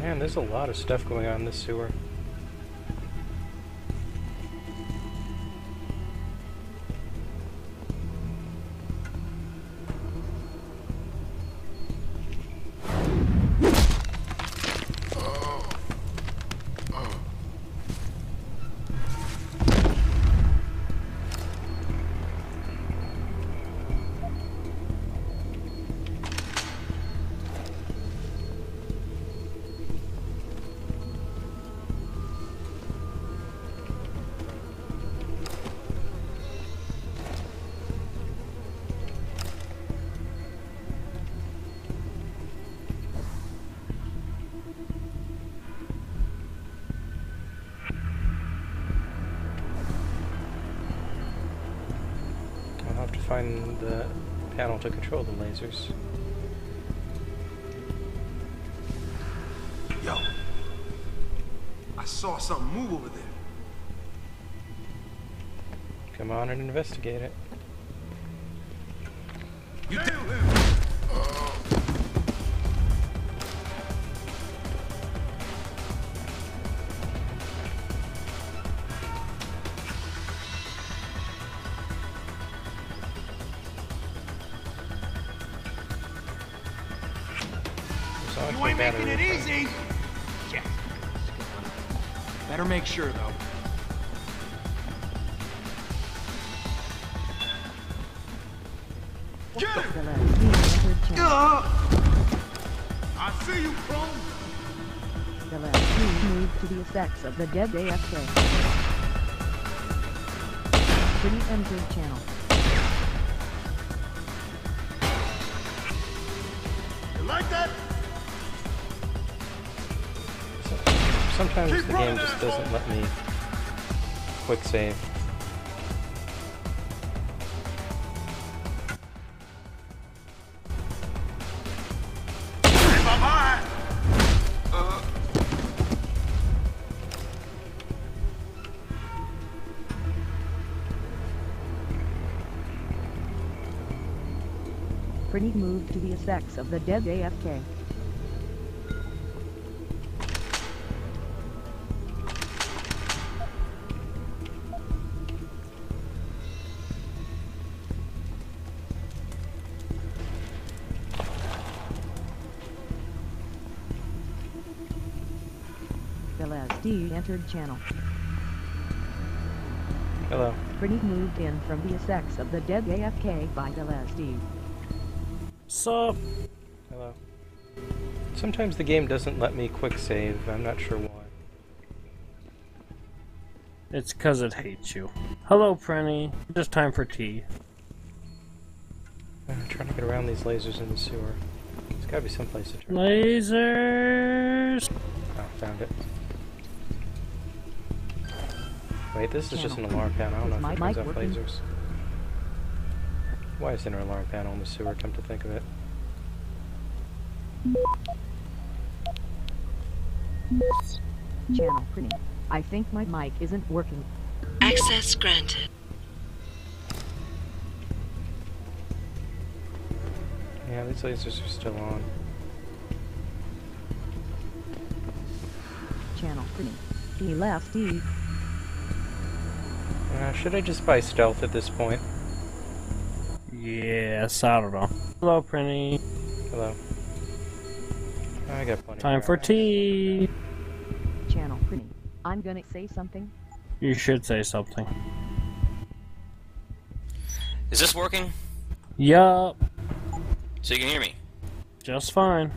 Man, there's a lot of stuff going on in this sewer. Find the panel to control the lasers. Yo, I saw something move over there. Come on and investigate it. You do. You ain't making it easy! Yeah. Better make sure, though. Get him! I see you, Chrome! The last team moved to the effects of the dead AFK. Pretty entered channel. You like that? Sometimes the game just doesn't let me quick save. Pretty moved to the effects of the dead AFK. LSD entered channel. Hello. Pretty moved in from the effects of the dead AFK by LSD. Sup? Hello. Sometimes the game doesn't let me quick save. I'm not sure why. It's 'cause it hates you. Hello, Prenny. Just time for tea. I'm trying to get around these lasers in the sewer. There's gotta be someplace to turn. Lasers! Oh, found it. Wait, this is just an alarm panel. I don't know if it turns off lasers. Why is there an alarm panel in the sewer, come to think of it? Channel printing. I think my mic isn't working. Access granted. Yeah, these lasers are still on. Channel printing. He left D. Should I just buy stealth at this point? Yes, I don't know. Hello, Prenny. Hello. I got plenty. Time for tea. Channel printing. I'm gonna say something. You should say something. Is this working? Yup. So you can hear me? Just fine.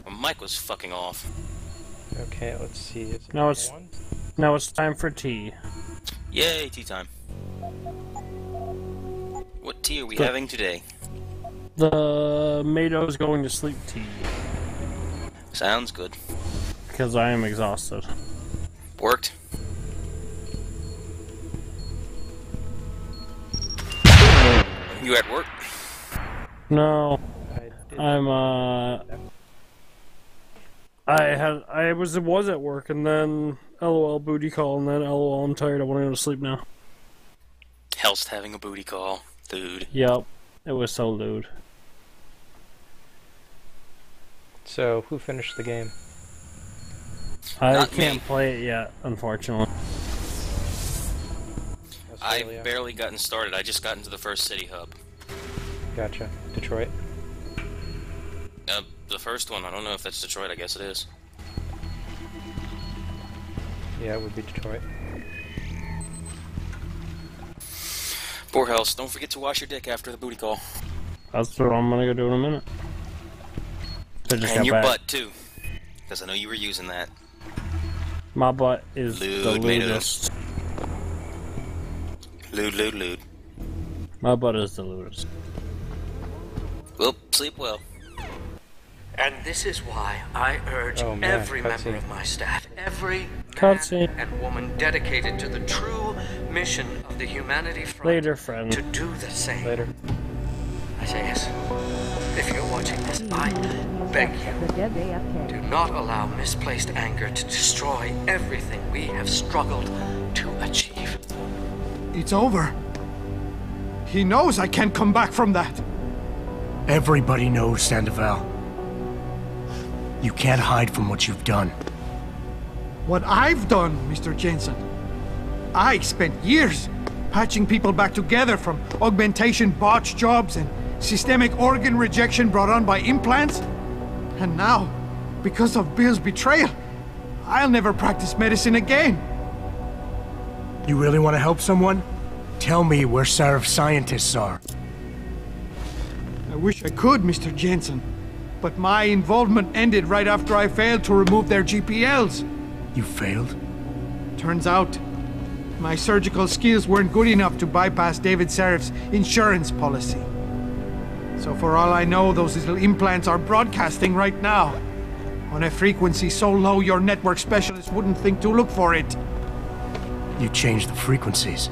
My mic was fucking off. Okay, let's see. Is it Now it's time for tea. Yay, tea time. What tea are we having today? The Mato's going to sleep tea. Sounds good. Because I am exhausted. Worked? You at work? No. I was at work and then LOL booty call and then LOL I'm tired, I want to go to sleep now. Hell's having a booty call, dude. Yep. It was so lewd. So, who finished the game? I Not can't me. play it yet, unfortunately. I've Australia. barely gotten started. I just got into the first city hub. Gotcha. Detroit. The first one, I don't know if that's Detroit, I guess it is. Yeah, it would be Detroit. Poor Hells, don't forget to wash your dick after the booty call. That's what I'm gonna go do in a minute. I just And got your back. butt, too. Because I know you were using that. My butt is Lewd, the made it up. lewdest. Lewd. My butt is the lewdest. Well, sleep well. And this is why I urge Oh, man, every member cutscene. of my staff, every Cutscene. man and woman dedicated to the true mission of the Humanity Front Later, friend. to do the same. Later. Isaias, if you're watching this, I beg you, The Dead do AFK. not allow misplaced anger to destroy everything we have struggled to achieve. It's over. He knows I can't come back from that. Everybody knows, Sandoval. You can't hide from what you've done. What I've done, Mr. Jensen. I spent years patching people back together from augmentation botch jobs and systemic organ rejection brought on by implants. And now, because of Bill's betrayal, I'll never practice medicine again. You really want to help someone? Tell me where Sarif's scientists are. I wish I could, Mr. Jensen. But my involvement ended right after I failed to remove their GPLs. You failed? Turns out, my surgical skills weren't good enough to bypass David Sarif's insurance policy. So for all I know, those little implants are broadcasting right now. On a frequency so low your network specialist wouldn't think to look for it. You changed the frequencies.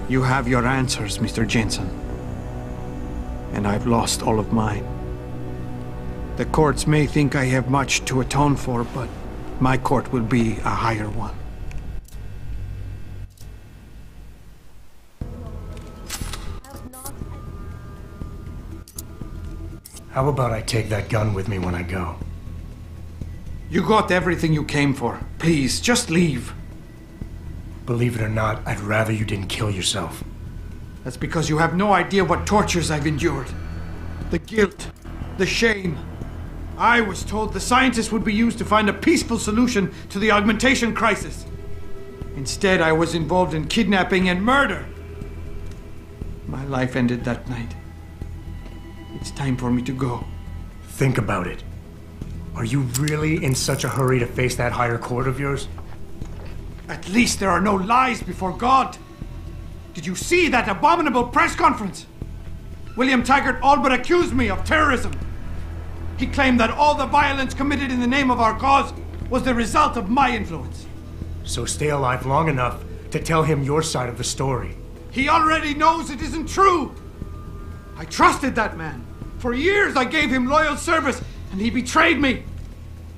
You have your answers, Mr. Jensen. And I've lost all of mine. The courts may think I have much to atone for, but my court will be a higher one. How about I take that gun with me when I go? You got everything you came for. Please, just leave. Believe it or not, I'd rather you didn't kill yourself. That's because you have no idea what tortures I've endured. The guilt, the shame. I was told the scientists would be used to find a peaceful solution to the augmentation crisis. Instead, I was involved in kidnapping and murder. My life ended that night. It's time for me to go. Think about it. Are you really in such a hurry to face that higher court of yours? At least there are no lies before God. Did you see that abominable press conference? William Taggart all but accused me of terrorism. He claimed that all the violence committed in the name of our cause was the result of my influence. So stay alive long enough to tell him your side of the story. He already knows it isn't true. I trusted that man. For years I gave him loyal service, and he betrayed me.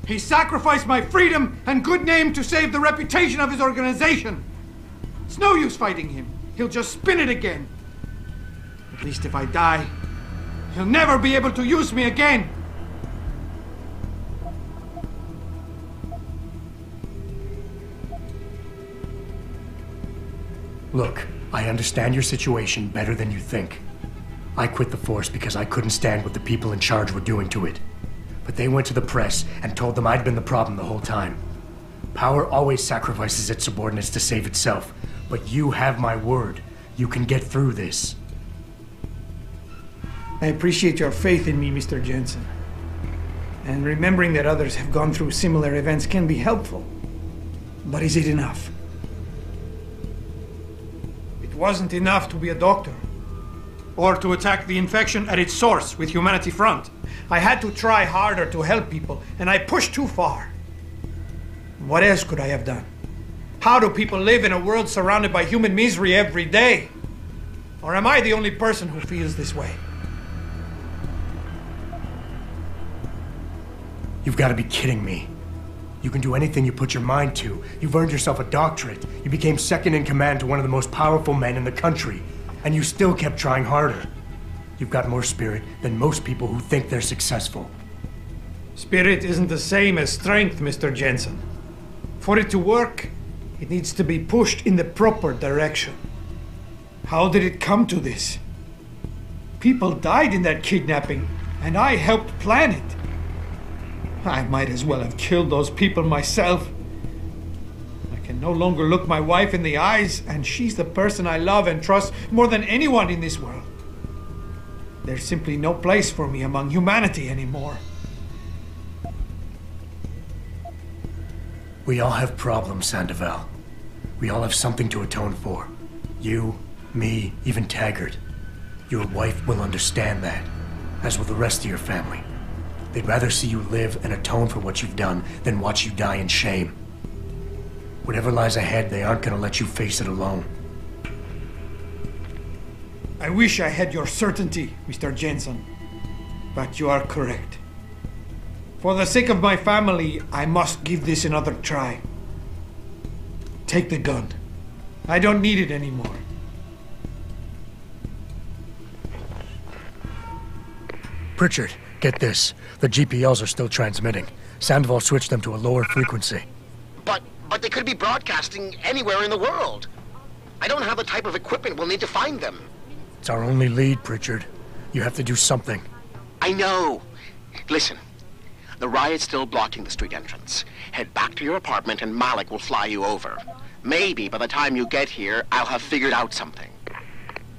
He sacrificed my freedom and good name to save the reputation of his organization. It's no use fighting him. He'll just spin it again. At least if I die, he'll never be able to use me again. Look, I understand your situation better than you think. I quit the force because I couldn't stand what the people in charge were doing to it. But they went to the press and told them I'd been the problem the whole time. Power always sacrifices its subordinates to save itself. But you have my word. You can get through this. I appreciate your faith in me, Mr. Jensen. And remembering that others have gone through similar events can be helpful. But is it enough? It wasn't enough to be a doctor. Or to attack the infection at its source with Humanity Front. I had to try harder to help people, and I pushed too far. What else could I have done? How do people live in a world surrounded by human misery every day? Or am I the only person who feels this way? You've got to be kidding me. You can do anything you put your mind to. You've earned yourself a doctorate. You became second in command to one of the most powerful men in the country. And you still kept trying harder. You've got more spirit than most people who think they're successful. Spirit isn't the same as strength, Mr. Jensen. For it to work, it needs to be pushed in the proper direction. How did it come to this? People died in that kidnapping, and I helped plan it. I might as well have killed those people myself. I can no longer look my wife in the eyes, and she's the person I love and trust more than anyone in this world. There's simply no place for me among humanity anymore. We all have problems, Sandoval. We all have something to atone for. You, me, even Taggart. Your wife will understand that, as will the rest of your family. They'd rather see you live and atone for what you've done than watch you die in shame. Whatever lies ahead, they aren't gonna let you face it alone. I wish I had your certainty, Mr. Jensen. But you are correct. For the sake of my family, I must give this another try. Take the gun. I don't need it anymore. Pritchard, get this. The GPLs are still transmitting. Sandoval switched them to a lower frequency. But they could be broadcasting anywhere in the world. I don't have the type of equipment we'll need to find them. It's our only lead, Pritchard. You have to do something. I know. Listen, the riot's still blocking the street entrance. Head back to your apartment and Malik will fly you over. Maybe by the time you get here, I'll have figured out something.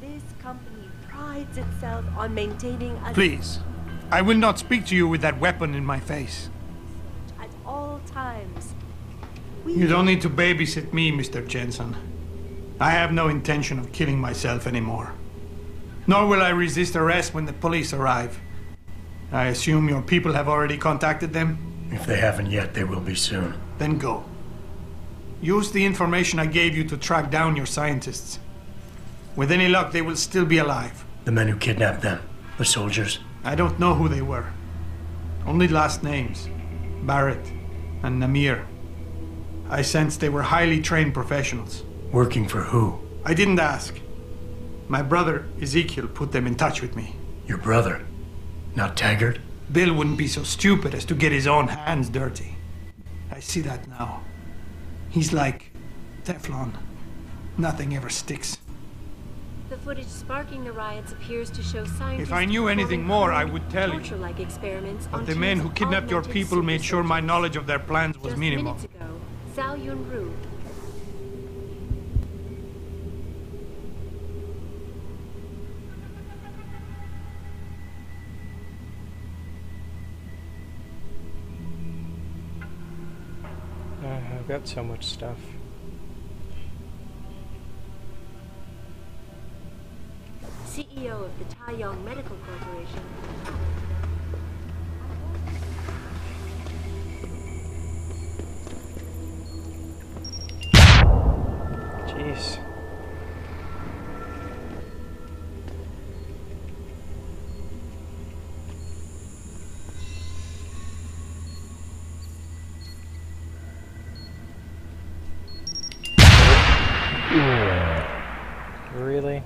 This company prides itself on maintaining a... Please, I will not speak to you with that weapon in my face. At all times. You don't need to babysit me, Mr. Jensen. I have no intention of killing myself anymore. Nor will I resist arrest when the police arrive. I assume your people have already contacted them? If they haven't yet, they will be soon. Then go. Use the information I gave you to track down your scientists. With any luck, they will still be alive. The men who kidnapped them, the soldiers? I don't know who they were. Only last names. Barrett and Namir. I sensed they were highly trained professionals. Working for who? I didn't ask. My brother, Ezekiel, put them in touch with me. Your brother? Not Taggart? Bill wouldn't be so stupid as to get his own hands dirty. I see that now. He's like Teflon. Nothing ever sticks. The footage sparking the riots appears to show scientists... If I knew anything more, I would tell you. Torture-like experiments But the men who kidnapped your people made sure my knowledge of their plans was minimal. Just minutes ago, Zhao Yunru. I've got so much stuff. CEO of the Taiyong Medical Corporation. Jeez. Really?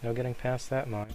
No getting past that mine.